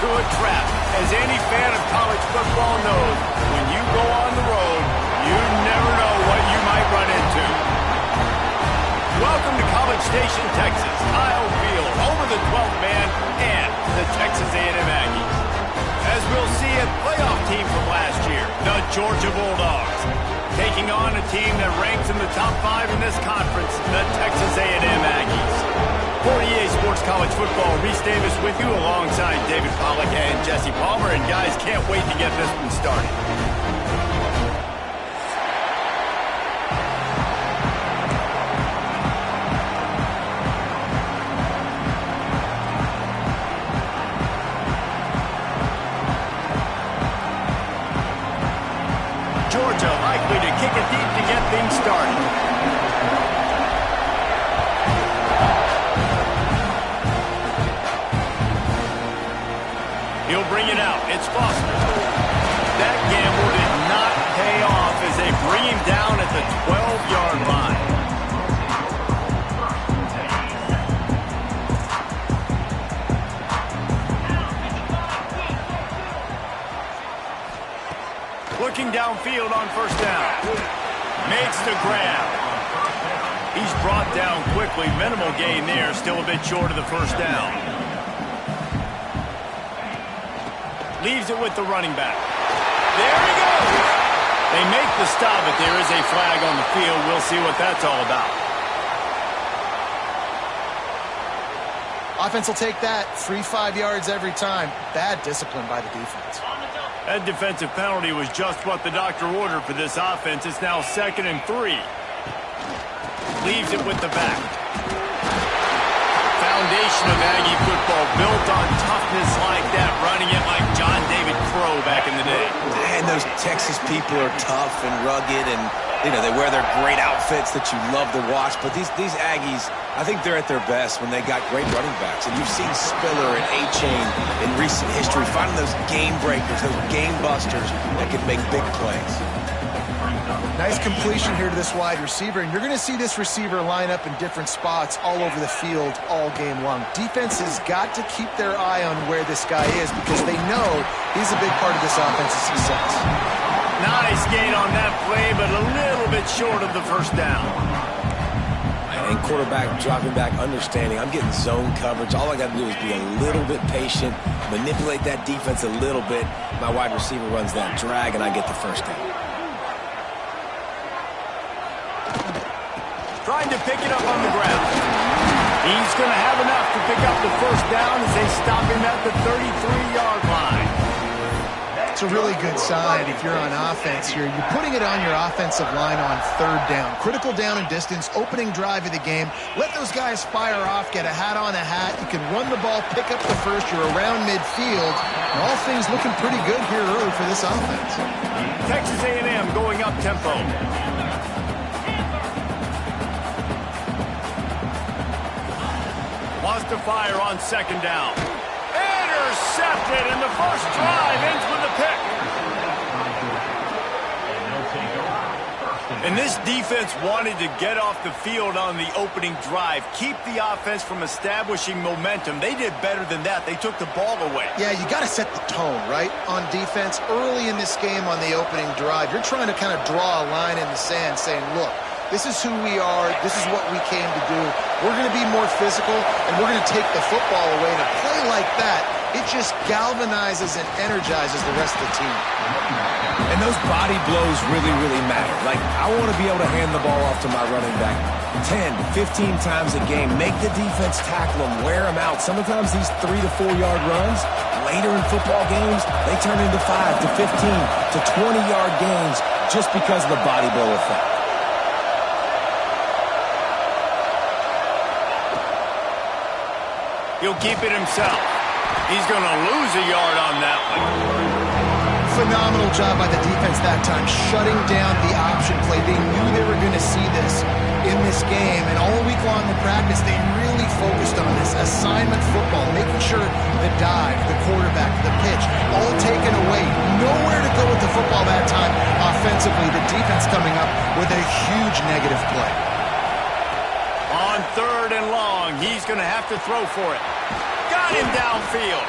into a trap. As any fan of college football knows, when you go on the road, you never know what you might run into. Welcome to College Station, Texas, Kyle Field, home of the 12th man and the Texas A&M Aggies. As we'll see, a playoff team from last year, the Georgia Bulldogs, taking on a team that ranks in the top 5 in this conference, the Texas A&M Aggies. For EA Sports College Football, Reese Davis with you alongside David Pollack and Jesse Palmer. And guys, can't wait to get this one started. Georgia likely to kick it deep to get things started. He'll bring it out. It's Foster. That gamble did not pay off as they bring him down at the 12-yard line. Looking downfield on first down. Makes the grab. He's brought down quickly. Minimal gain there. Still a bit short of the first down. Leaves it with the running back. There he goes. They make the stop, but there is a flag on the field. We'll see what that's all about. Offense will take that. 3-5 yards every time. Bad discipline by the defense. That defensive penalty was just what the doctor ordered for this offense. It's now 2nd and 3. Leaves it with the back. Foundation of Aggie football built on toughness like that, running it like John David Crow back in the day. And those Texas people are tough and rugged, and they wear their great outfits that you love to watch. But these Aggies, I think they're at their best when they got great running backs. And you've seen Spiller and A-Chain in recent history finding those game breakers, those game busters that can make big plays. Nice completion here to this wide receiver, and you're going to see this receiver line up in different spots all over the field all game long. Defense has got to keep their eye on where this guy is because they know he's a big part of this offense's success. Nice gain on that play, but a little bit short of the first down. And quarterback dropping back, understanding I'm getting zone coverage. All I got to do is be a little bit patient, manipulate that defense a little bit. My wide receiver runs that drag, and I get the first down. Trying to pick it up on the ground. He's going to have enough to pick up the first down as they stop him at the 33-yard line. It's a really good sign if you're on offense here. You're putting it on your offensive line on 3rd down. Critical down and distance, opening drive of the game. Let those guys fire off, get a hat on a hat. You can run the ball, pick up the first. You're around midfield. And all things looking pretty good here early for this offense. Texas A&M going up tempo. Wants to fire on 2nd down. Intercepted, and the first drive ends with a pick. And this defense wanted to get off the field on the opening drive, keep the offense from establishing momentum. They did better than that. They took the ball away. Yeah, you got to set the tone, right, on defense. Early in this game on the opening drive, you're trying to kind of draw a line in the sand saying, look, this is who we are. This is what we came to do. We're going to be more physical, and we're going to take the football away. And a play like that, it just galvanizes and energizes the rest of the team. And those body blows really, really matter. Like, I want to be able to hand the ball off to my running back 10, 15 times a game. Make the defense tackle them, wear them out. Sometimes these 3 to 4 yard runs, later in football games, they turn into 5 to 15 to 20-yard gains just because of the body blow effect. He'll keep it himself. He's going to lose a yard on that one. Phenomenal job by the defense that time, shutting down the option play. They knew they were going to see this in this game, and all week long in practice, they really focused on this assignment football, making sure the dive, the quarterback, the pitch, all taken away. Nowhere to go with the football that time offensively. The defense coming up with a huge negative play. On 3rd and long, he's going to have to throw for it. Got him downfield.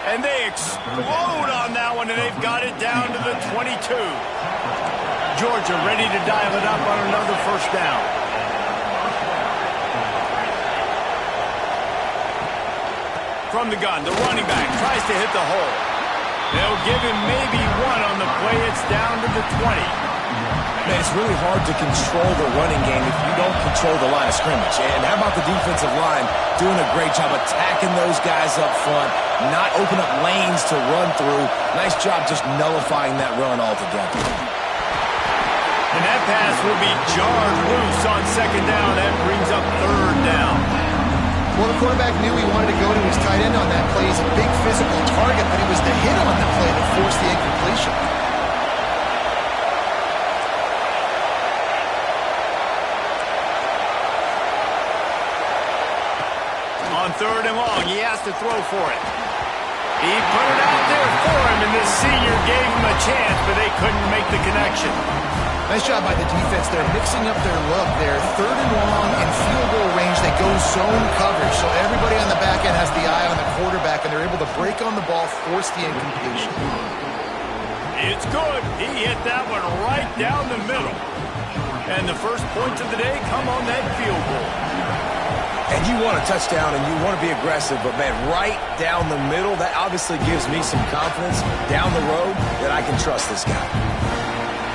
And they explode on that one, and they've got it down to the 22. Georgia ready to dial it up on another first down. From the gun, the running back tries to hit the hole. They'll give him maybe one on the play. It's down to the 20. Man, it's really hard to control the running game if you don't control the line of scrimmage. And how about the defensive line doing a great job attacking those guys up front, not open up lanes to run through. Nice job just nullifying that run altogether. And that pass will be jarred loose on second down. That brings up third down. Well, the quarterback knew he wanted to go to his tight end on that play. He's a big physical target, but it was the hit on the play that forced the incompletion. On third and long, he has to throw for it. He put it out there for him, and the senior gave him a chance, but they couldn't make the connection. Nice job by the defense. They're mixing up their look. They're third and long in field goal range. They go zone coverage, so everybody on the back end has the eye on the quarterback, and they're able to break on the ball, force the incompletion. It's good. He hit that one right down the middle. And the first points of the day come on that field goal. And you want a touchdown and you want to be aggressive, but, man, right down the middle, that obviously gives me some confidence down the road that I can trust this guy.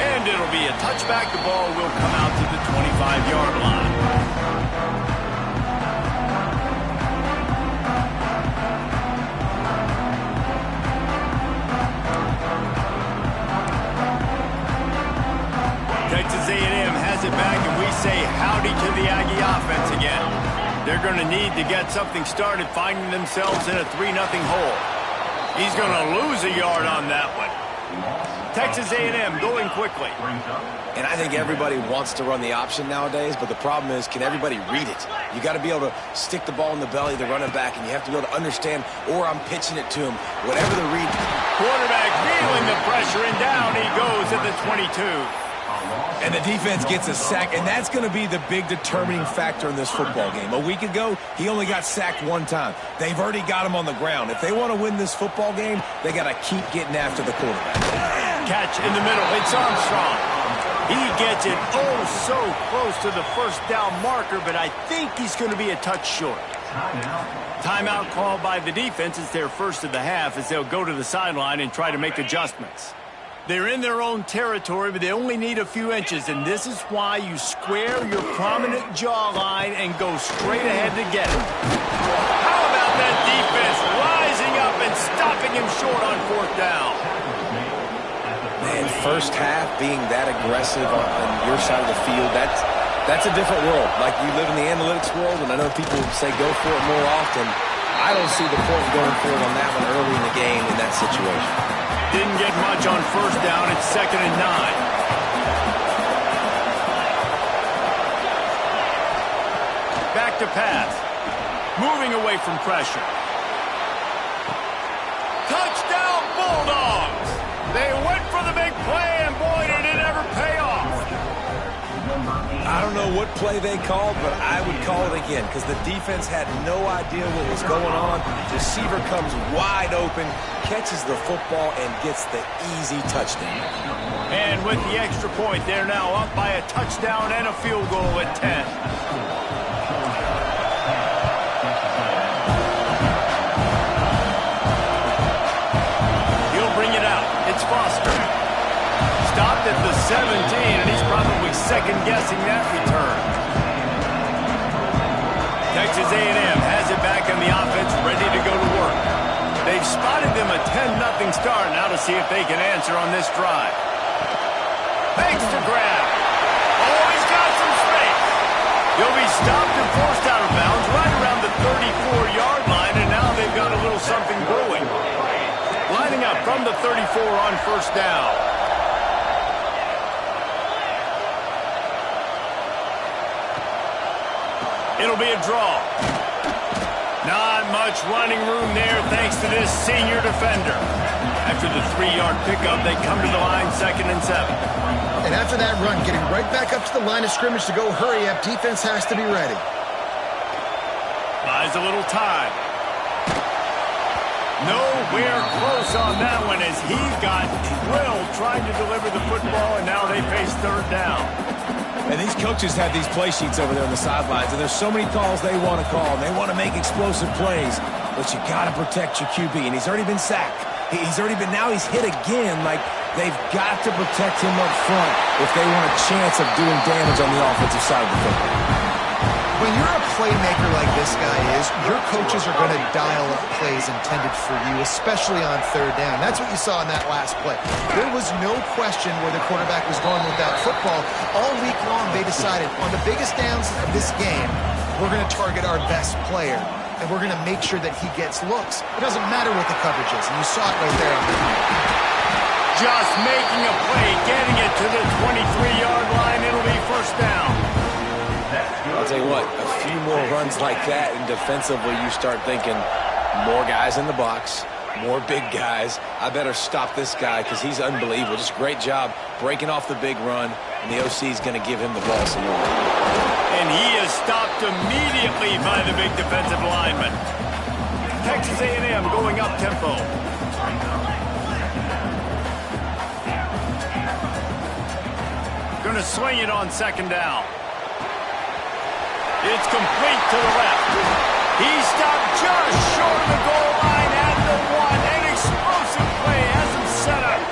And it'll be a touchback. The ball will come out to the 25-yard line. Texas A&M has it back, and we say howdy to the Aggie offense again. They're going to need to get something started, finding themselves in a 3-0 hole. He's going to lose a yard on that one. Texas A&M going quickly. And I think everybody wants to run the option nowadays, but the problem is, can everybody read it? You got to be able to stick the ball in the belly of the running back, and you have to be able to understand, or I'm pitching it to him, whatever the read. Quarterback feeling the pressure, and down he goes at the 22. And the defense gets a sack, and that's going to be the big determining factor in this football game. A week ago, he only got sacked one time. They've already got him on the ground. If they want to win this football game, they got to keep getting after the quarterback. Catch in the middle. It's Armstrong. He gets it so close to the first down marker, but I think he's going to be a touch short. Timeout called by the defense. It's their first of the half as they'll go to the sideline and try to make adjustments. They're in their own territory, but they only need a few inches, and this is why you square your prominent jawline and go straight ahead to get it. How about that defense rising up and stopping him short on fourth down? Man, first half being that aggressive on your side of the field, that's a different world. Like, you live in the analytics world, and I know people say go for it more often. I don't see the point going for it on that one early in the game in that situation. Didn't get much on first down. It's 2nd and 9. Back to pass. Moving away from pressure. Touchdown Bulldogs! They went for the big play, and boy, did it ever pay off. I don't know what play they called, but I would call it again because the defense had no idea what was going on. Receiver comes wide open, catches the football, and gets the easy touchdown. And with the extra point, they're now up by a touchdown and a field goal at 10. He'll bring it out. It's Foster. Stopped at the 17, and he's probably second-guessing that return. Texas A&M has it back in the offense, ready to go to work. They've spotted them a 10-0 start. Now to see if they can answer on this drive. Thanks to grab. Oh, he's got some space. He'll be stopped and forced out of bounds right around the 34-yard line, and now they've got a little something brewing. Lining up from the 34 on first down. It'll be a draw. Not much running room there thanks to this senior defender. After the 3-yard pickup, they come to the line 2nd and 7. And after that run, getting right back up to the line of scrimmage to go hurry up, defense has to be ready. Buys a little time. Nowhere close on that one as he got drilled trying to deliver the football, and now they face third down. And these coaches have these play sheets over there on the sidelines, and there's so many calls they want to call, and they want to make explosive plays, but you got to protect your QB, and he's already been sacked. Now he's hit again. Like, they've got to protect him up front if they want a chance of doing damage on the offensive side of the football. When you're a playmaker like this guy is, your coaches are going to dial up plays intended for you, especially on third down. That's what you saw in that last play. There was no question where the quarterback was going with that football. All week long, they decided, on the biggest downs of this game, we're going to target our best player, and we're going to make sure that he gets looks. It doesn't matter what the coverage is, and you saw it right there on the field. Just making a play, getting it to the 23-yard line. It'll be first down. I'll tell you what, a few more runs like that, and defensively you start thinking more guys in the box, more big guys. I better stop this guy because he's unbelievable. Just great job breaking off the big run, and the OC is going to give him the ball some more. And he is stopped immediately by the big defensive lineman. Texas A&M going up tempo. Going to swing it on second down. It's complete to the left. He stopped just short of the goal line at the one. An explosive play has him set up.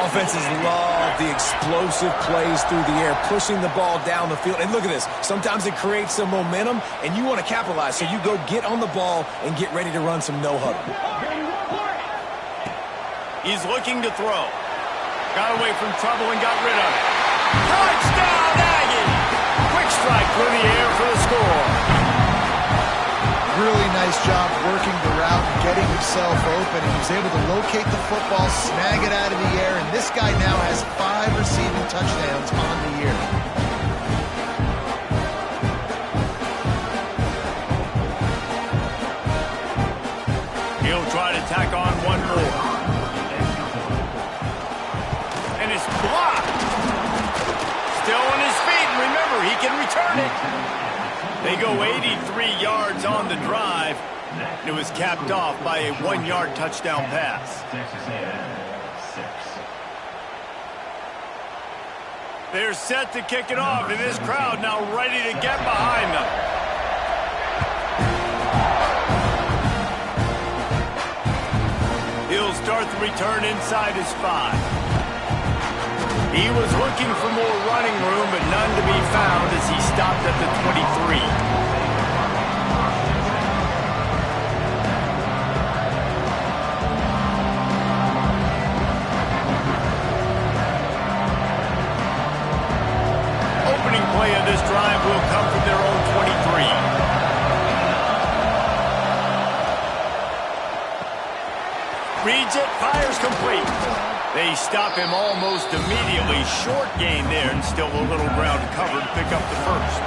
Offenses love the explosive plays through the air, pushing the ball down the field. And look at this. Sometimes it creates some momentum, and you want to capitalize. So you go get on the ball and get ready to run some no-huddle. He's looking to throw. Got away from trouble and got rid of it. Touchdown, Aggie! Quick strike through the air for the score. Really nice job working the route and getting himself open. He was able to locate the football, snag it out of the air, and this guy now has 5 receiving touchdowns on the year. He'll try to tack on one more. And it's blocked. Still on his feet, and remember, he can return it. They go 83 yards on the drive, and it was capped off by a 1-yard touchdown pass. They're set to kick it off, and this crowd now ready to get behind them. He'll start the return inside his 5. He was looking for more running room, but none to be found as he stopped at the 23. Opening play of this drive will come from their own 23. Reads it, fires complete. They stop him almost immediately. Short gain there, and still a little ground covered to pick up the first.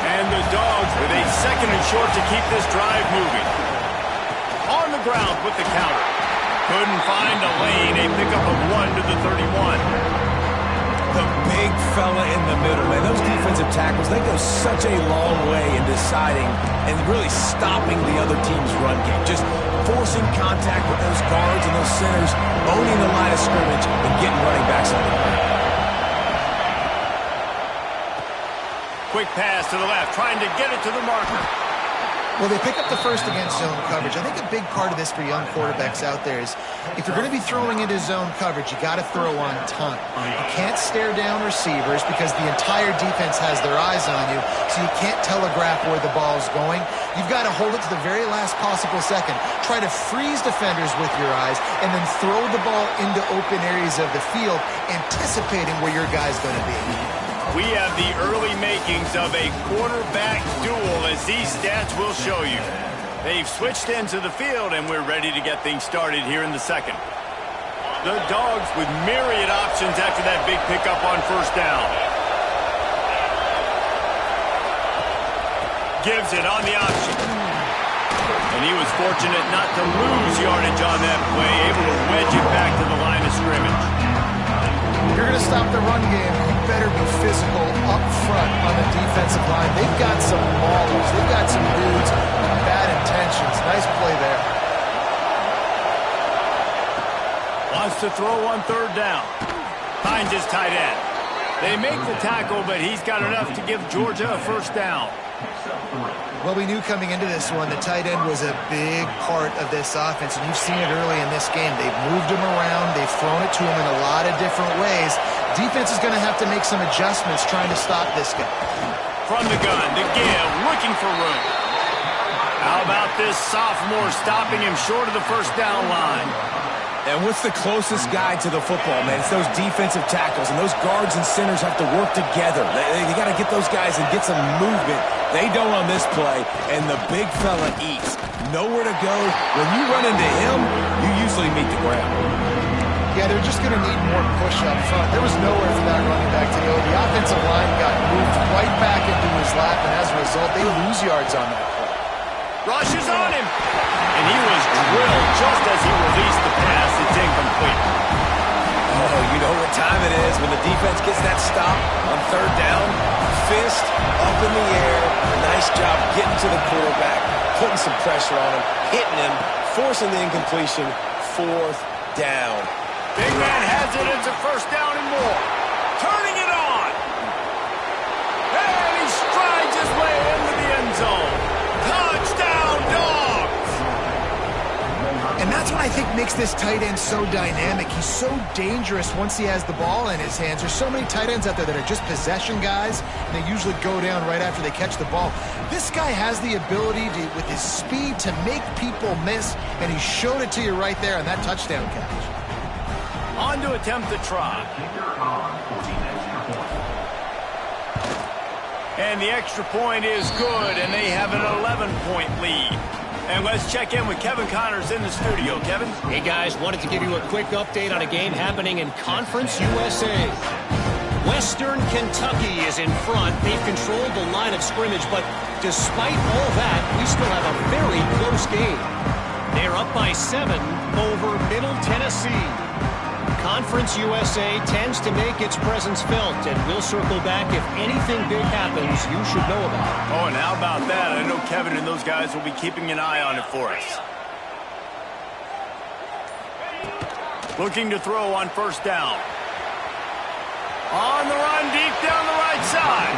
And the Dogs with a second and short to keep this drive moving. On the ground with the counter. Couldn't find a lane. A pickup of 1 to the 31. The big fella in the middle, man. Those defensive tackles, they go such a long way in deciding and really stopping the other team's run game. Just forcing contact with those guards and those centers, owning the line of scrimmage, and getting running backs on the ground. Quick pass to the left, trying to get it to the marker. Well, they pick up the first against zone coverage. I think a big part of this for young quarterbacks out there is if you're going to be throwing into zone coverage, you got to throw on time. You can't stare down receivers because the entire defense has their eyes on you, so you can't telegraph where the ball is going. You've got to hold it to the very last possible second. Try to freeze defenders with your eyes and then throw the ball into open areas of the field, anticipating where your guy's going to be. We have the early makings of a quarterback duel, as these stats will show you. They've switched into the field, and we're ready to get things started here in the second. The Dogs with myriad options after that big pickup on first down. Gives it on the option. And he was fortunate not to lose yardage on that play, able to wedge it back to the line of scrimmage. If you're going to stop the run game, you better be physical up front on the defensive line. They've got some maulers. They've got some dudes with bad intentions. Nice play there. to throw on third down. Finds his tight end. They make the tackle, but he's got enough to give Georgia a first down. Well, we knew coming into this one, the tight end was a big part of this offense, and you've seen it early in this game. They've moved him around. They've thrown it to him in a lot of different ways. Defense is going to have to make some adjustments trying to stop this guy. From the gun to give, looking for room. How about this sophomore stopping him short of the first down line? And what's the closest guy to the football, man? It's those defensive tackles, and those guards and centers have to work together. They got to get those guys and get some movement. They don't on this play, and the big fella eats. Nowhere to go. When you run into him, you usually meet the ground. Yeah, they're just going to need more push up front. There was nowhere for that running back to go. The offensive line got moved right back into his lap, and as a result, they lose yards on that play. Rushes on him. And he was drilled just as he released the pass. It's incomplete. Oh, you know what time it is when the defense gets that stop on third down. Fist up in the air. Nice job getting to the quarterback, putting some pressure on him, hitting him, forcing the incompletion. Fourth down. Big man has it. It's a first down and more. Turning it on. And he strides his way into the end zone. Touchdown, Dogs! And that's what I think makes this tight end so dynamic. He's so dangerous once he has the ball in his hands. There's so many tight ends out there that are just possession guys, and they usually go down right after they catch the ball. This guy has the ability to, with his speed, to make people miss, and he showed it to you right there on that touchdown catch. On to attempt the try. And the extra point is good, and they have an 11-point lead. And let's check in with Kevin Connors in the studio. Kevin? Hey, guys. Wanted to give you a quick update on a game happening in Conference USA. Western Kentucky is in front. They've controlled the line of scrimmage, but despite all that, we still have a very close game. They're up by 7 over Middle Tennessee. Conference USA tends to make its presence felt, and we'll circle back if anything big happens you should know about. Oh, and how about that? I know Kevin and those guys will be keeping an eye on it for us. Looking to throw on first down. On the run, deep down the right side.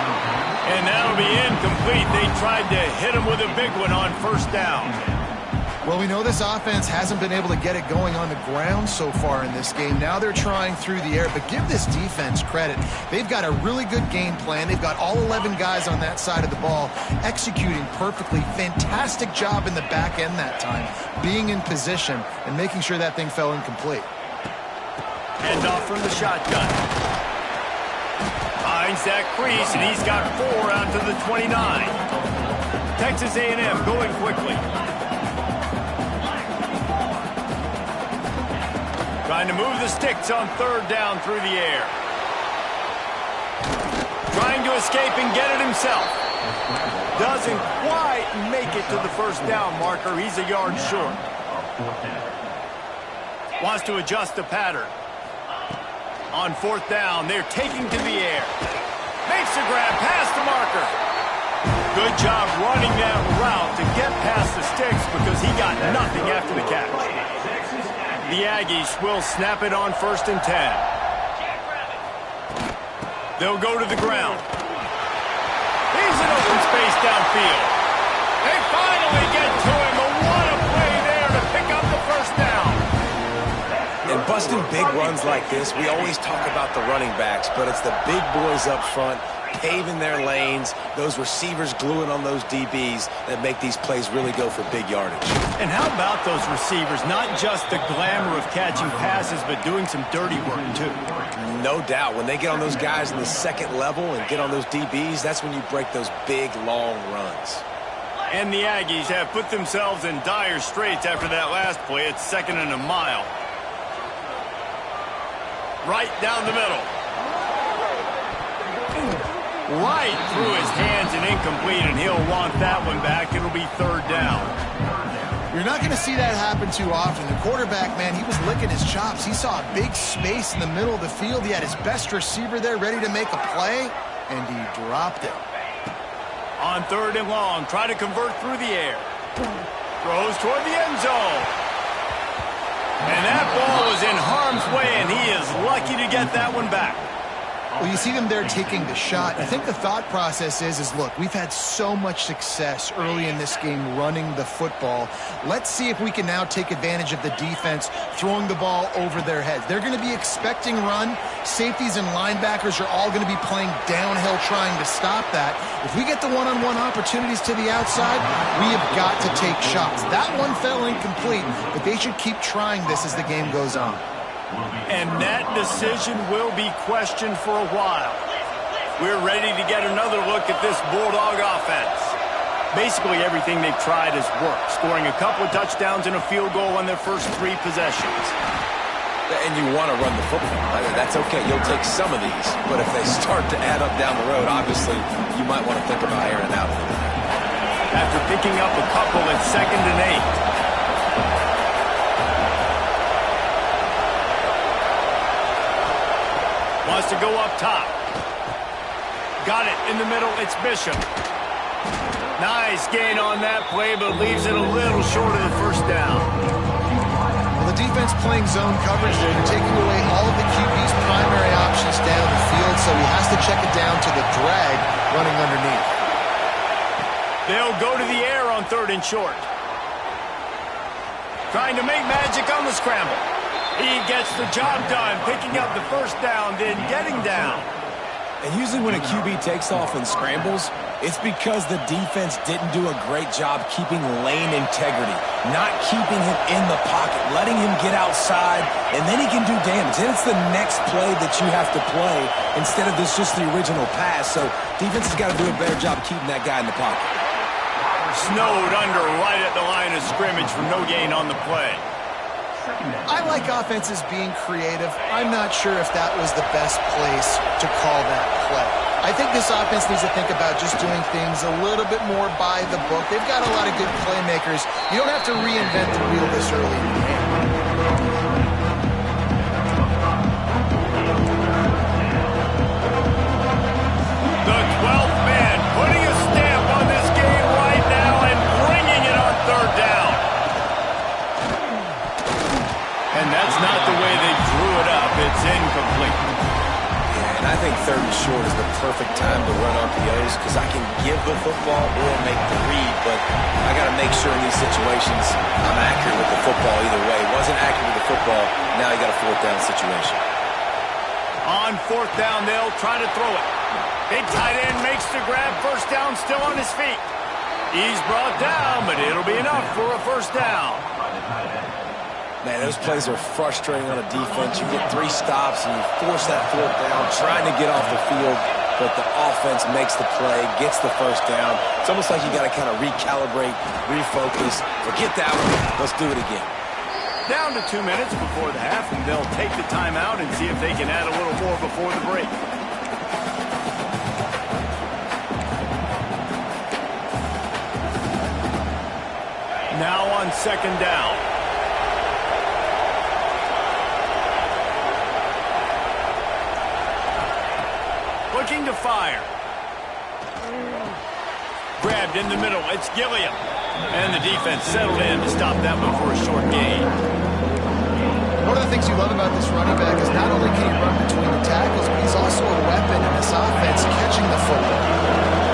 And that'll be incomplete. They tried to hit him with a big one on first down. Well, we know this offense hasn't been able to get it going on the ground so far in this game. Now they're trying through the air, but give this defense credit. They've got a really good game plan. They've got all 11 guys on that side of the ball executing perfectly. Fantastic job in the back end that time, being in position and making sure that thing fell incomplete. Hand off from the shotgun. Finds that crease, and he's got 4 out to the 29. Texas A&M going quickly. Trying to move the sticks on third down through the air. Trying to escape and get it himself. Doesn't quite make it to the first down marker. He's a yard short. Wants to adjust the pattern. On fourth down, they're taking to the air. Makes a grab past the marker. Good job running that route to get past the sticks because he got nothing after the catch. The Aggies will snap it on 1st and 10. They'll go to the ground. He's in open space downfield. They finally get to him. What a play there to pick up the first down. And busting big runs like this, we always talk about the running backs, but it's the big boys up front paving their lanes, those receivers gluing on those DBs that make these plays really go for big yardage. And how about those receivers? Not just the glamour of catching passes, but doing some dirty work, too. No doubt. When they get on those guys in the second level and get on those DBs, that's when you break those big, long runs. And the Aggies have put themselves in dire straits after that last play. It's 2nd and a mile. Right down the middle. Right through his hands and incomplete, and he'll want that one back. It'll be 3rd down. You're not going to see that happen too often. The quarterback, man, he was licking his chops. He saw a big space in the middle of the field. He had his best receiver there ready to make a play, and he dropped it. On 3rd and long, try to convert through the air. Throws toward the end zone. And that ball was in harm's way, and he is lucky to get that one back. Well, you see them there taking the shot. I think the thought process is look, we've had so much success early in this game running the football. Let's see if we can now take advantage of the defense throwing the ball over their heads. They're going to be expecting run. Safeties and linebackers are all going to be playing downhill trying to stop that. If we get the one-on-one opportunities to the outside, we have got to take shots. That one fell incomplete, but they should keep trying this as the game goes on. And that decision will be questioned for a while. We're ready to get another look at this Bulldog offense. Basically everything they've tried has worked, scoring a couple of touchdowns and a field goal on their first 3 possessions. And you want to run the football. That's okay. You'll take some of these. But if they start to add up down the road, obviously you might want to think about airing it out a little bit. After picking up a couple at 2nd and 8. Wants to go up top. Got it in the middle. It's Bishop. Nice gain on that play, but leaves it a little short of the first down. Well, the defense playing zone coverage there. They're taking away all of the QB's primary options down the field, so he has to check it down to the drag running underneath. They'll go to the air on 3rd and short. Trying to make magic on the scramble. He gets the job done, picking up the first down, then getting down. And usually when a QB takes off and scrambles, it's because the defense didn't do a great job keeping lane integrity, not keeping him in the pocket, letting him get outside, and then he can do damage. Then it's the next play that you have to play instead of this just the original pass. So defense has got to do a better job keeping that guy in the pocket. Snowed under right at the line of scrimmage for no gain on the play. I like offenses being creative. I'm not sure if that was the best place to call that play. I think this offense needs to think about just doing things a little bit more by the book. They've got a lot of good playmakers. You don't have to reinvent the wheel this early in the game. The 12th man putting a stamp on this game right now and bringing it on 3rd down. And that's not the way they drew it up. It's incomplete. Yeah, and I think 3rd and short is the perfect time to run RPOs because I can give the football or make the read, but I got to make sure in these situations I'm accurate with the football either way. Wasn't accurate with the football, now you got a 4th down situation. On 4th down, they'll try to throw it. Big tight end makes the grab. First down, still on his feet. He's brought down, but it'll be enough for a first down. Man, those plays are frustrating on a defense. You get 3 stops and you force that 4th down, trying to get off the field, but the offense makes the play, gets the first down. It's almost like you got to kind of recalibrate, refocus. Forget that one. Let's do it again. Down to 2 minutes before the half, and they'll take the timeout and see if they can add a little more before the break. Now on 2nd down. Looking to fire. Grabbed in the middle. It's Gilliam. And the defense settled in to stop that one for a short gain. One of the things you love about this running back is not only can he run between the tackles, but he's also a weapon in this offense catching the football.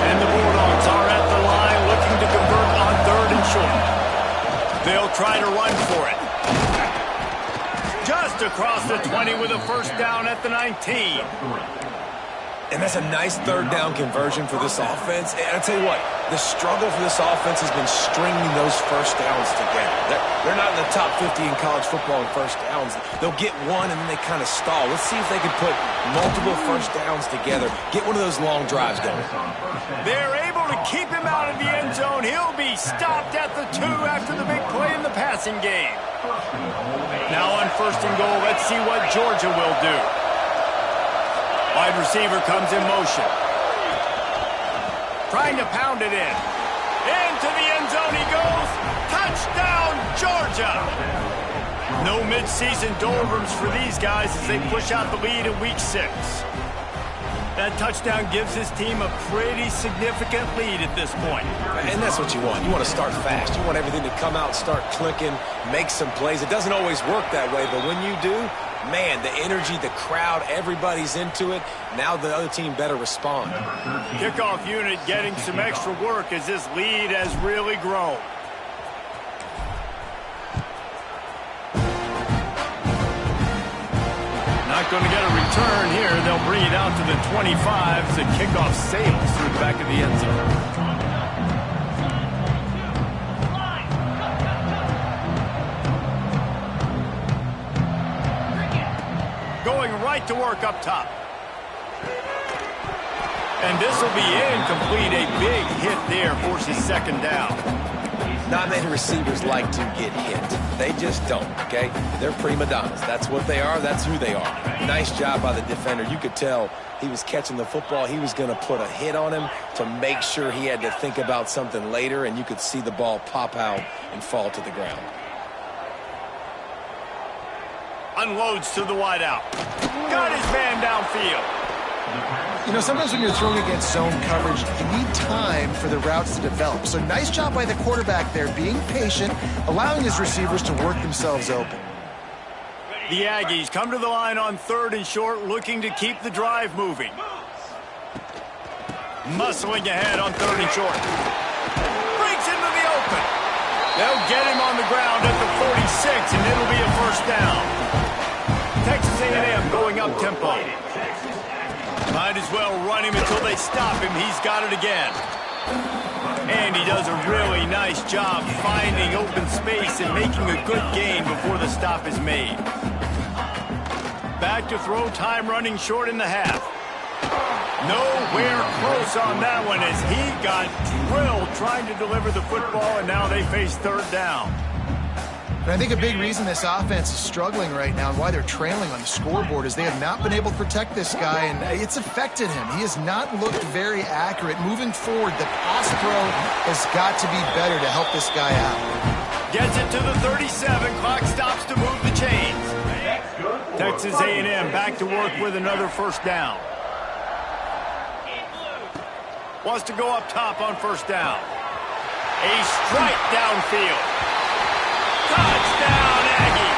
And the Bulldogs are at the line looking to convert on 3rd and short. They'll try to run for it. Just across the 20 with a first down at the 19. And that's a nice 3rd down conversion for this offense. And I'll tell you what, the struggle for this offense has been stringing those first downs together. They're not in the top 50 in college football in first downs. They'll get one and then they kind of stall. Let's see if they can put multiple first downs together, get one of those long drives going. They're able to keep him out of the end zone. He'll be stopped at the 2 after the big play in the passing game. Now on 1st and goal, let's see what Georgia will do. Wide receiver comes in motion. Trying to pound it in. Into the end zone he goes. Touchdown, Georgia! No midseason doldrums for these guys as they push out the lead in Week 6. That touchdown gives his team a pretty significant lead at this point. And that's what you want. You want to start fast. You want everything to come out, start clicking, make some plays. It doesn't always work that way, but when you do, man, the energy, the crowd, everybody's into it. Now the other team better respond. Kickoff unit getting some extra work as this lead has really grown. Not going to get a return here. They'll bring it out to the 25 as the kickoff sails through the back of the end zone. Going right to work up top. And this will be incomplete. A big hit there forces second down. Not many receivers like to get hit. They just don't, okay? They're prima donnas. That's what they are. That's who they are. Nice job by the defender. You could tell he was catching the football. He was going to put a hit on him to make sure he had to think about something later, and you could see the ball pop out and fall to the ground. Unloads to the wideout. Got his man downfield. You know, sometimes when you're throwing against zone coverage, you need time for the routes to develop. So nice job by the quarterback there, being patient, allowing his receivers to work themselves open. The Aggies come to the line on 3rd and short, looking to keep the drive moving. Muscling ahead on 3rd and short. Breaks into the open. They'll get him on the ground at the 46, and it'll be a first down. Texas A&M going up tempo. Might as well run him until they stop him. He's got it again. And he does a really nice job finding open space and making a good gain before the stop is made. Back to throw, time running short in the half. Nowhere close on that one as he got drilled trying to deliver the football, and now they face 3rd down. And I think a big reason this offense is struggling right now and why they're trailing on the scoreboard is they have not been able to protect this guy, and it's affected him. He has not looked very accurate. Moving forward, the pass pro has got to be better to help this guy out. Gets it to the 37. Clock stops to move the chains. Texas A&M back to work with another first down. Wants to go up top on first down. A strike downfield. Touchdown, Aggie.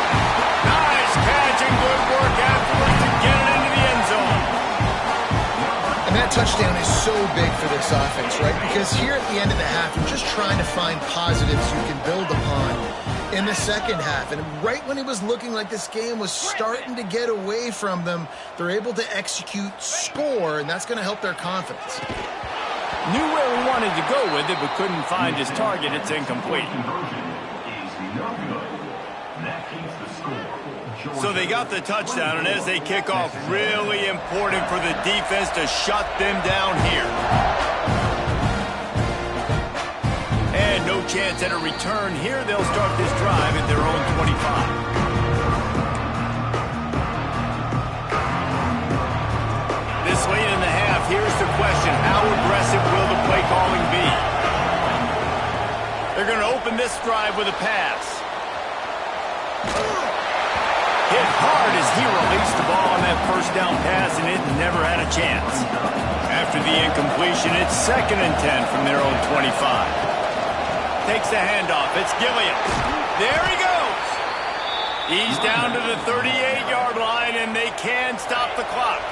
Nice catch and good work afterwards to get it into the end zone. And that touchdown is so big for this offense, right? Because here at the end of the half, you're just trying to find positives you can build upon in the second half. And right when it was looking like this game was starting to get away from them, they're able to execute, score, and that's going to help their confidence. Knew where he wanted to go with it, but couldn't find his target. It's incomplete. So they got the touchdown, and as they kick off, really important for the defense to shut them down here. And no chance at a return here. They'll start this drive at their own 25. This late in the half, here's the question. How aggressive will the play calling be? They're going to open this drive with a pass. Hit hard as he released the ball on that first down pass, and it never had a chance. After the incompletion, it's 2nd and 10 from their own 25. Takes the handoff. It's Gilliam. There he goes. He's down to the 38-yard line, and they can stop the clock.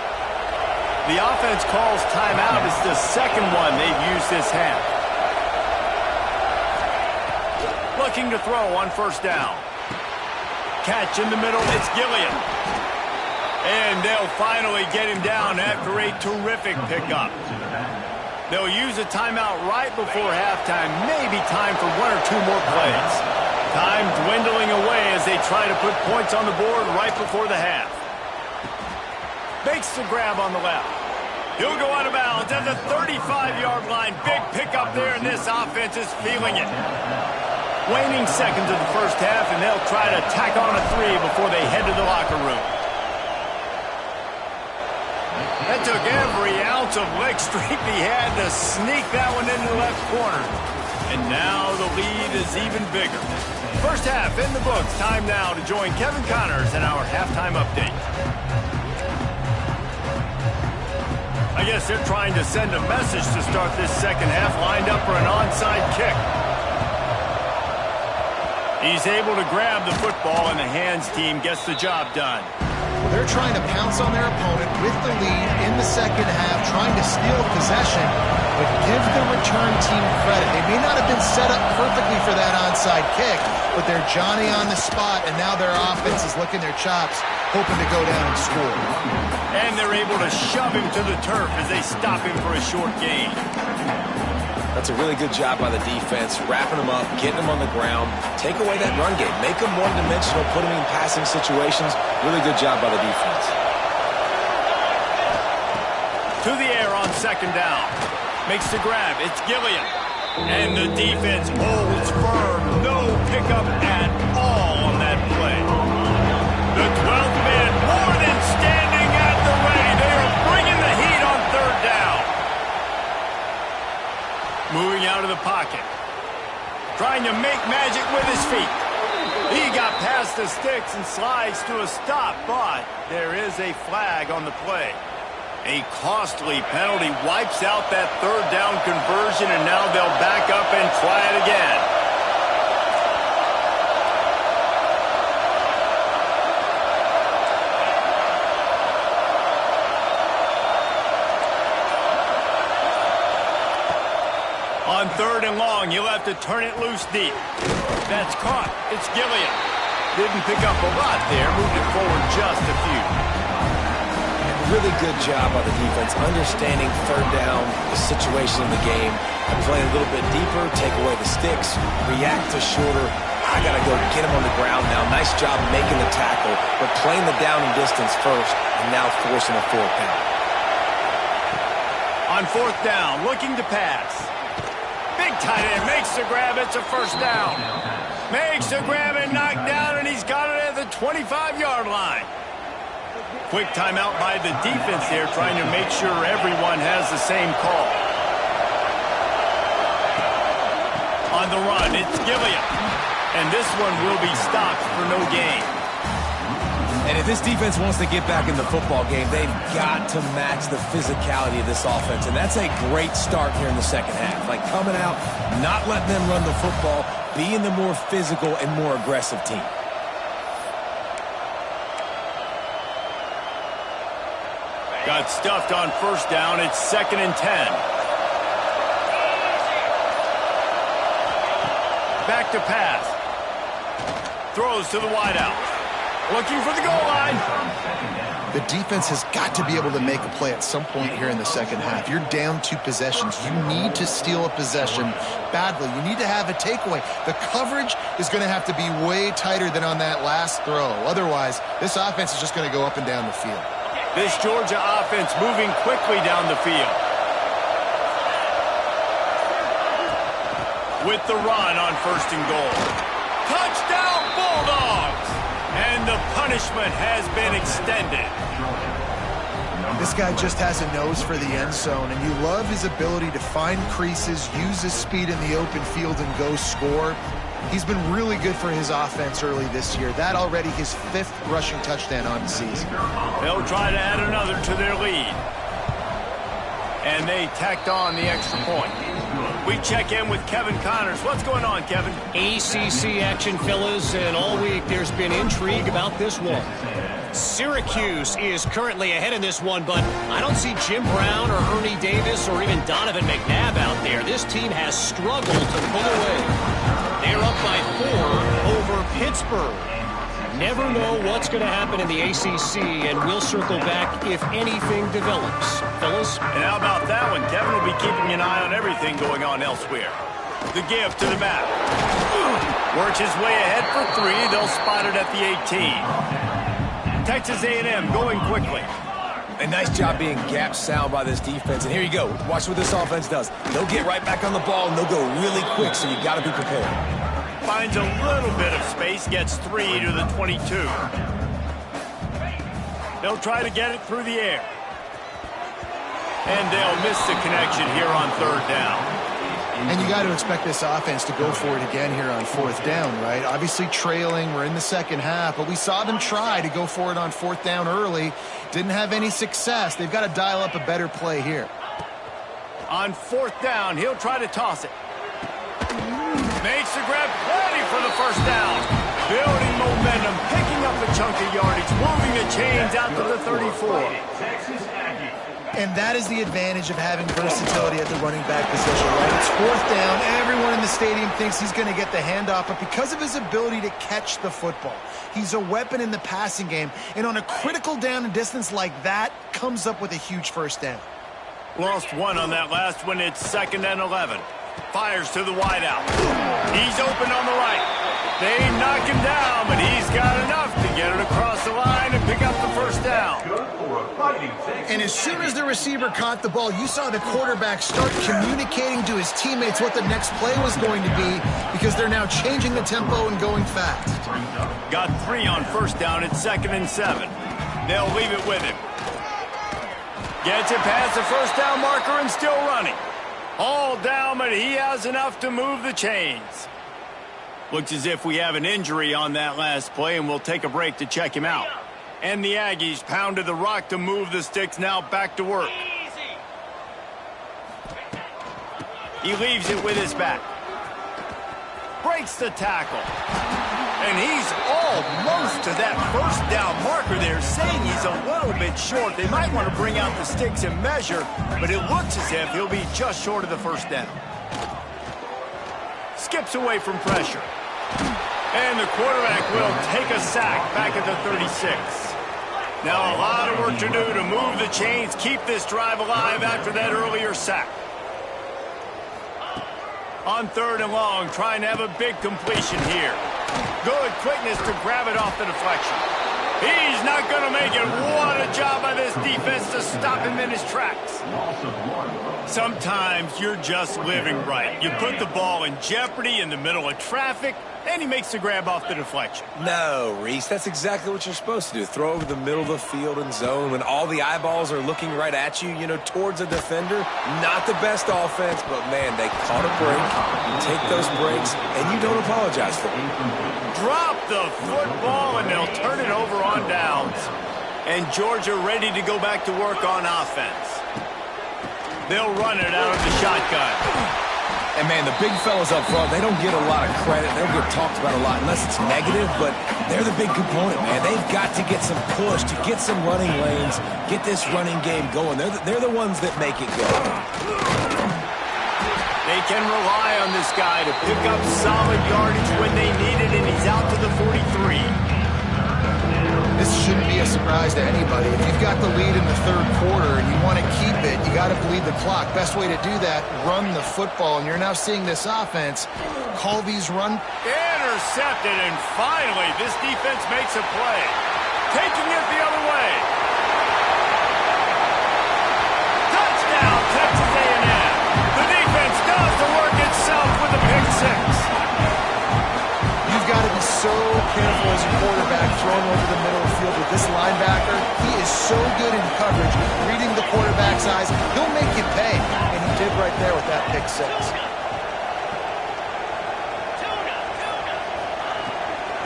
The offense calls timeout. It's the second one they've used this half. Looking to throw on first down. Catch in the middle, it's Gilliam. And they'll finally get him down after a terrific pickup. They'll use a timeout right before halftime. Maybe time for 1 or 2 more plays. Time dwindling away as they try to put points on the board right before the half. Makes the grab on the left. He'll go out of bounds at the 35-yard line. Big pickup there, and this offense is feeling it. Waning seconds of the first half, and they'll try to tack on a 3 before they head to the locker room. That took every ounce of leg strength he had to sneak that one into the left corner. And now the lead is even bigger. First half in the books. Time now to join Kevin Connors in our halftime update. I guess they're trying to send a message to start this second half, lined up for an onside kick. He's able to grab the football, and the hands team gets the job done. Well, they're trying to pounce on their opponent with the lead in the second half, trying to steal possession, but give the return team credit. They may not have been set up perfectly for that onside kick, but they're Johnny on the spot, and now their offense is licking their chops, hoping to go down and score. And they're able to shove him to the turf as they stop him for a short gain. That's a really good job by the defense, wrapping them up, getting them on the ground, take away that run game, make them one-dimensional, put them in passing situations. Really good job by the defense. To the air on second down. Makes the grab. It's Gilliam. And the defense holds firm. No pickup at all on that play. The 12th man more than standing at the ready. They are bringing the heat on third down. Moving out of the pocket. Trying to make magic with his feet. He got past the sticks and slides to a stop, but there is a flag on the play. A costly penalty wipes out that third down conversion, and now they'll back up and try it again. On third and long, you'll have to turn it loose deep. That's caught. It's Gilliam. Didn't pick up a lot there. Moved it forward just a few. Really good job by the defense, understanding third down, the situation in the game, and playing a little bit deeper, take away the sticks, react to shorter. I got to go get him on the ground now. Nice job making the tackle, but playing the down and distance first, and now forcing a fourth down. On fourth down, looking to pass. Big tight end makes the grab. It's a first down. Makes the grab and knocked down, and he's got it at the 25-yard line. Quick timeout by the defense there, trying to make sure everyone has the same call. On the run, it's Gilliam. And this one will be stopped for no gain. And if this defense wants to get back in the football game, they've got to match the physicality of this offense. And that's a great start here in the second half. Like coming out, not letting them run the football, being the more physical and more aggressive team. Got stuffed on first down. It's 2nd and 10. Back to pass. Throws to the wideout. Looking for the goal line. The defense has got to be able to make a play at some point here in the second half. You're down 2 possessions. You need to steal a possession badly. You need to have a takeaway. The coverage is going to have to be way tighter than on that last throw. Otherwise, this offense is just going to go up and down the field. This Georgia offense moving quickly down the field. With the run on 1st and goal. Touchdown Bulldogs! And the punishment has been extended. This guy just has a nose for the end zone, and you love his ability to find creases, use his speed in the open field, and go score. He's been really good for his offense early this year. That already his 5th rushing touchdown on the season. They'll try to add another to their lead. And they tacked on the extra point. We check in with Kevin Connors. What's going on, Kevin? ACC action, fellas, and all week there's been intrigue about this one. Syracuse is currently ahead in this one, but I don't see Jim Brown or Ernie Davis or even Donovan McNabb out there. This team has struggled to pull away. They're up by 4 over Pittsburgh. Never know what's going to happen in the ACC, and we'll circle back if anything develops. Fellas? And how about that one? Kevin will be keeping an eye on everything going on elsewhere. The give to the back. Works his way ahead for 3. They'll spot it at the 18. Texas A&M going quickly. A nice job being gap sound by this defense. And here you go. Watch what this offense does. They'll get right back on the ball, and they'll go really quick, so you got to be prepared. Finds a little bit of space, gets 3 to the 22. They'll try to get it through the air. And they'll miss the connection here on 3rd down. And you got to expect this offense to go for it again here on 4th down, right? Obviously trailing, we're in the second half, but we saw them try to go for it on 4th down early. Didn't have any success. They've got to dial up a better play here. On 4th down, he'll try to toss it. Makes the grab, plenty for the first down. Building momentum, picking up a chunk of yardage, moving the chains out to the 34. And that is the advantage of having versatility at the running back position, right? It's 4th down. Everyone in the stadium thinks he's going to get the handoff, but because of his ability to catch the football, he's a weapon in the passing game. And on a critical down and distance like that, comes up with a huge first down. Lost one on that last one. It's 2nd and 11. Fires to the wideout. He's open on the right. They knock him down, but he's got enough to get it across the line and pick up the first down. And as soon as the receiver caught the ball, you saw the quarterback start communicating to his teammates what the next play was going to be, because they're now changing the tempo and going fast. Got 3 on first down. It's 2nd and 7. They'll leave it with him. Gets it past the first down marker and still running. All down, but he has enough to move the chains. Looks as if we have an injury on that last play, and we'll take a break to check him out. And the Aggies pounded the rock to move the sticks, now back to work. He leaves it with his back. Breaks the tackle. And he's almost to that first down marker there, saying he's a little bit short. They might want to bring out the sticks and measure, but it looks as if he'll be just short of the first down. Skips away from pressure. And the quarterback will take a sack back at the 36. Now a lot of work to do to move the chains, keep this drive alive after that earlier sack. On 3rd and long, trying to have a big completion here. Good quickness to grab it off the deflection. He's not going to make it. What a job by this defense to stop him in his tracks. Sometimes you're just living right. You put the ball in jeopardy in the middle of traffic, and he makes the grab off the deflection. No, Reese, that's exactly what you're supposed to do. Throw over the middle of the field and zone when all the eyeballs are looking right at you, towards a defender. Not the best offense, but, man, they caught a break. You take those breaks, and you don't apologize for them. Drop the football, and they'll turn it over on downs. And Georgia ready to go back to work on offense. They'll run it out of the shotgun. And, man, the big fellas up front, they don't get a lot of credit. They don't get talked about a lot unless it's negative, but they're the big component, man. They've got to get some push, to get some running lanes, get this running game going. They're the ones that make it go. They can rely on this guy to pick up solid yardage when they need it, and he's out to the 43. This shouldn't be a surprise to anybody. If you've got the lead in the 3rd quarter and you want to keep it, you got to bleed the clock. Best way to do that, run the football. And you're now seeing this offense call these run. Intercepted, and finally this defense makes a play. Taking it the other way. Touchdown, Texas A&M. The defense does the work itself with a pick 6. You've got to be so careful as a quarterback throwing over the middle of the field with this linebacker. He is so good in coverage, reading the quarterback's eyes. He'll make you pay, and he did right there with that pick 6.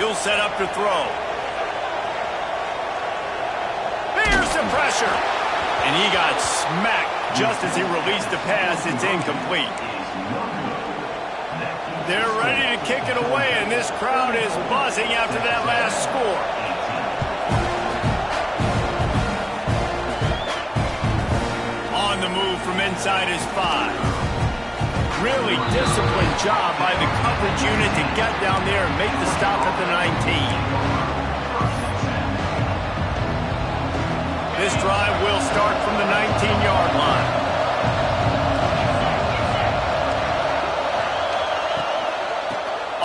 He'll set up to throw. Fearsome pressure. And he got smacked just as he released the pass. It's incomplete. They're ready to kick it away, and this crowd is buzzing after that last score. On the move from inside his 5. Really disciplined job by the coverage unit to get down there and make the stop at the 19. This drive will start from the 19-yard line.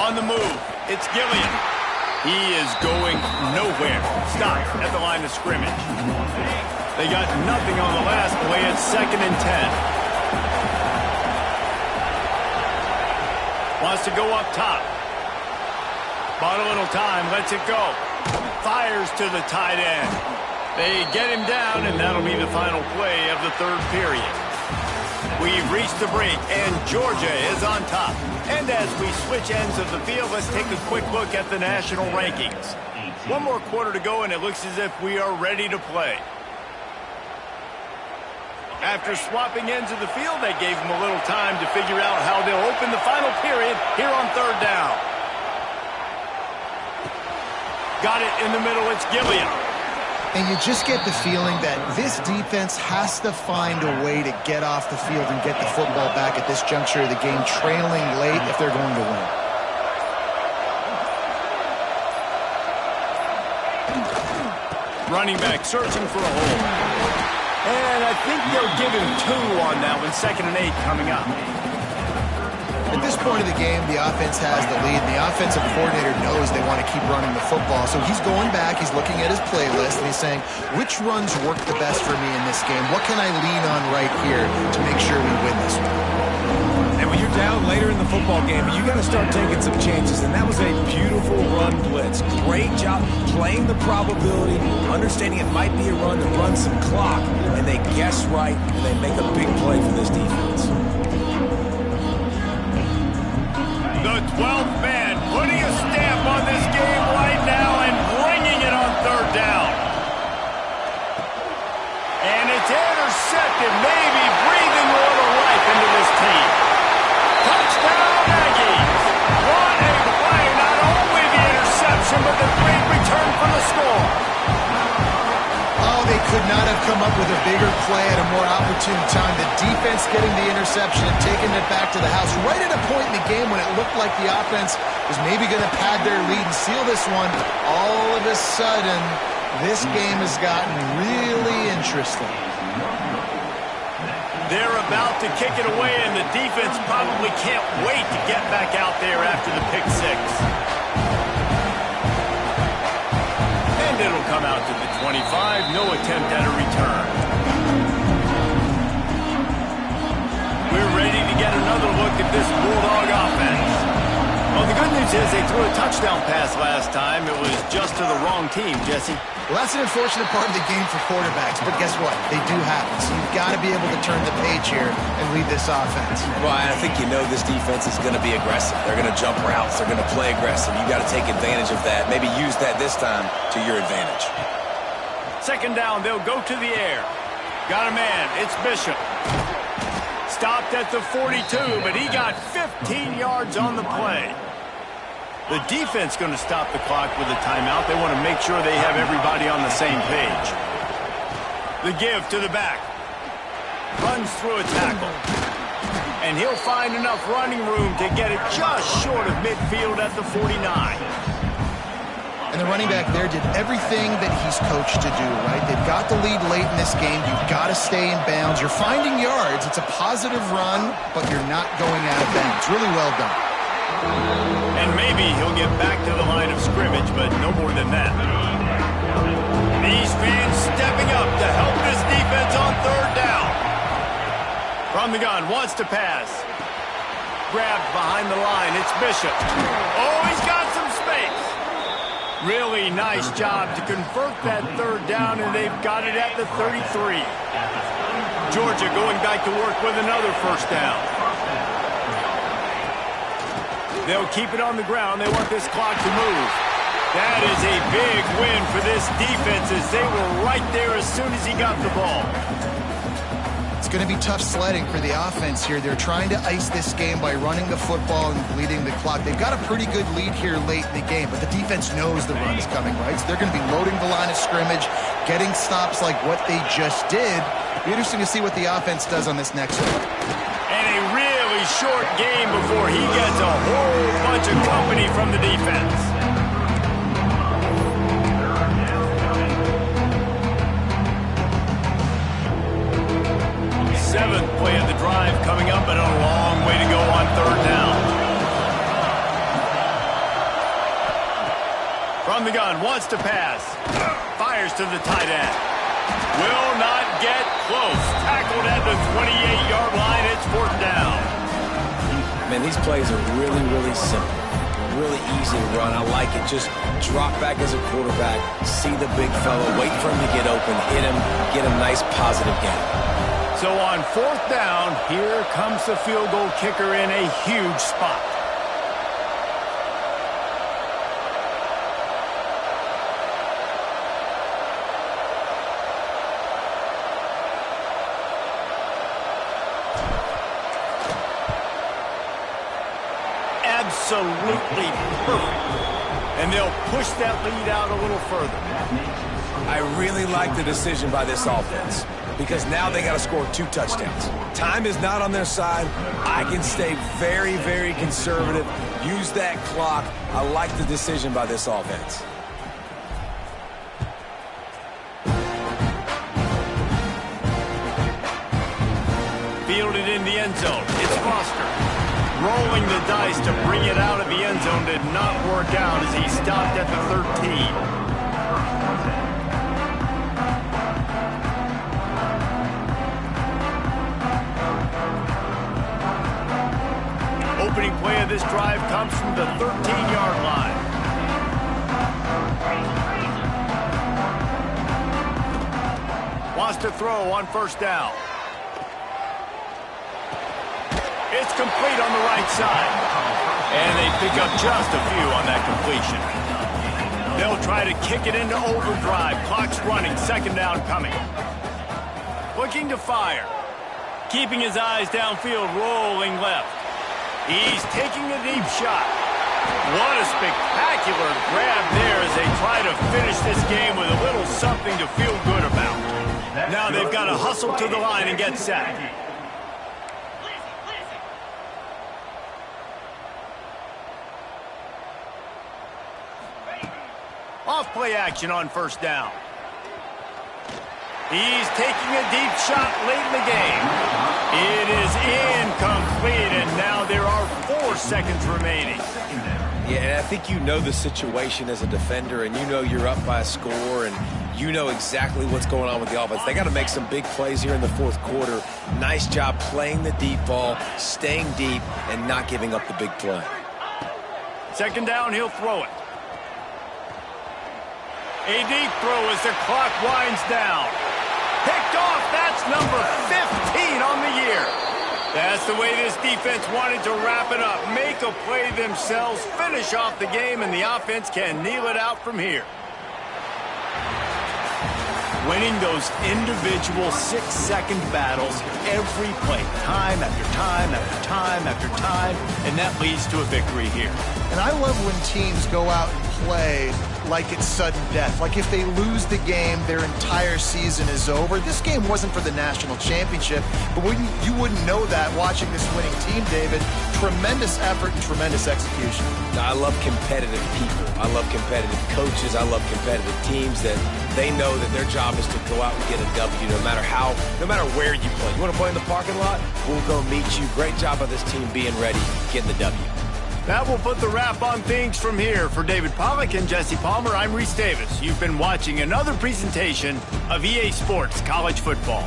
On the move, it's Gilliam. He is going nowhere. Stopped at the line of scrimmage. They got nothing on the last play. It's 2nd and 10. Wants to go up top. Bought a little time, lets it go. Fires to the tight end. They get him down, and that'll be the final play of the 3rd period. We've reached the break, and Georgia is on top. And as we switch ends of the field, let's take a quick look at the national rankings. One more quarter to go, and it looks as if we are ready to play. After swapping ends of the field, they gave them a little time to figure out how they'll open the final period here on third down. Got it in the middle. It's Gilliam. And you just get the feeling that this defense has to find a way to get off the field and get the football back at this juncture of the game, trailing late if they're going to win. Running back searching for a hole. And I think they'll give him 2 on that one. 2nd and 8 coming up. At this point of the game, the offense has the lead, and the offensive coordinator knows they want to keep running the football. So he's going back, he's looking at his playlist, and he's saying, which runs work the best for me in this game? What can I lean on right here to make sure we win this one? And when you're down later in the football game, you got to start taking some chances, and that was a beautiful run blitz. Great job playing the probability, understanding it might be a run to run some clock, and they guess right, and they make a big play for this defense. The 12th man putting a stamp on this game right now and bringing it on third down. And it's intercepted, maybe breathing a little life into this team. Touchdown, Aggies. What a play. Not only the interception, but the great return for the score. Oh, they could not have come up with a bigger play at a more opportune time. The defense getting the interception and taking it back to the house right at a point in the game when it looked like the offense was maybe going to pad their lead and seal this one. All of a sudden, this game has gotten really interesting. They're about to kick it away, and the defense probably can't wait to get back out there after the pick 6. And it'll come out to the 25. No attempt at a return. We're ready to get another look at this Bulldog offense. Well, the good news is they threw a touchdown pass last time. It was just to the wrong team, Jesse. Well, that's an unfortunate part of the game for quarterbacks, but guess what? They do happen. So you've got to be able to turn the page here and lead this offense. Well, I think you know this defense is going to be aggressive. They're going to jump routes. They're going to play aggressive. You got to take advantage of that. Maybe use that this time to your advantage. 2nd down, they'll go to the air. Got a man. It's Bishop. Stopped at the 42, but he got 15 yards on the play. The defense going to stop the clock with a timeout. They want to make sure they have everybody on the same page. The give to the back. Runs through a tackle. And he'll find enough running room to get it just short of midfield at the 49. And the running back there did everything that he's coached to do, right? They've got the lead late in this game. You've got to stay in bounds. You're finding yards. It's a positive run, but you're not going out of bounds. Really well done. And maybe he'll get back to the line of scrimmage, but no more than that. These fans stepping up to help this defense on third down. From the gun, wants to pass. Grabbed behind the line, it's Bishop. Oh, he's got some space. Really nice job to convert that third down, and they've got it at the 33. Georgia going back to work with another first down. They'll keep it on the ground. They want this clock to move. That is a big win for this defense as they were right there as soon as he got the ball. It's going to be tough sledding for the offense here. They're trying to ice this game by running the football and bleeding the clock. They've got a pretty good lead here late in the game, but the defense knows the run is coming, right? So they're going to be loading the line of scrimmage, getting stops like what they just did. It'll be interesting to see what the offense does on this next one. And a really short game before he gets a whole bunch of company from the defense. Seventh play of the drive coming up, and a long way to go on third down. From the gun, wants to pass. Fires to the tight end. Will not get close. Tackled at the 28-yard line. It's 4th down. Man, these plays are really, really simple. Really easy to run. I like it. Just drop back as a quarterback, see the big fella, wait for him to get open, hit him, get a nice positive gain. So on 4th down, here comes the field goal kicker in a huge spot. Absolutely perfect. And they'll push that lead out a little further. I really like the decision by this offense because now they got to score 2 touchdowns. Time is not on their side. I can stay very, very conservative. Use that clock. I like the decision by this offense. Fielded in the end zone. It's Foster. Rolling the dice to bring it out of the end zone did not work out as he stopped at the 13. Opening play of this drive comes from the 13-yard line. Wants to throw on 1st down. It's complete on the right side. And they pick up just a few on that completion. They'll try to kick it into overdrive. Clock's running. 2nd down coming. Looking to fire. Keeping his eyes downfield, rolling left. He's taking a deep shot. What a spectacular grab there as they try to finish this game with a little something to feel good about. Now they've got to hustle to the line and get set. Off play action on 1st down. He's taking a deep shot late in the game. It is incomplete, and now there are 4 seconds remaining. Yeah, and I think you know the situation as a defender, and you know you're up by a score, and you know exactly what's going on with the offense. They got to make some big plays here in the 4th quarter. Nice job playing the deep ball, staying deep, and not giving up the big play. 2nd down, he'll throw it. A deep throw as the clock winds down. Picked off, that's number 15 on the year. That's the way this defense wanted to wrap it up. Make a play themselves, finish off the game, and the offense can kneel it out from here. Winning those individual 6-second battles every play, time after time after time after time, and that leads to a victory here. And I love when teams go out and play like it's sudden death. Like if they lose the game, their entire season is over. This game wasn't for the national championship, but you wouldn't know that watching this winning team, David. Tremendous effort and tremendous execution. I love competitive people. I love competitive coaches. I love competitive teams that they know that their job is to go out and get a W no matter where you play. You want to play in the parking lot? We'll go meet you. Great job by this team being ready, getting the W. That will put the wrap on things from here. For David Pollack and Jesse Palmer, I'm Reese Davis. You've been watching another presentation of EA Sports College Football.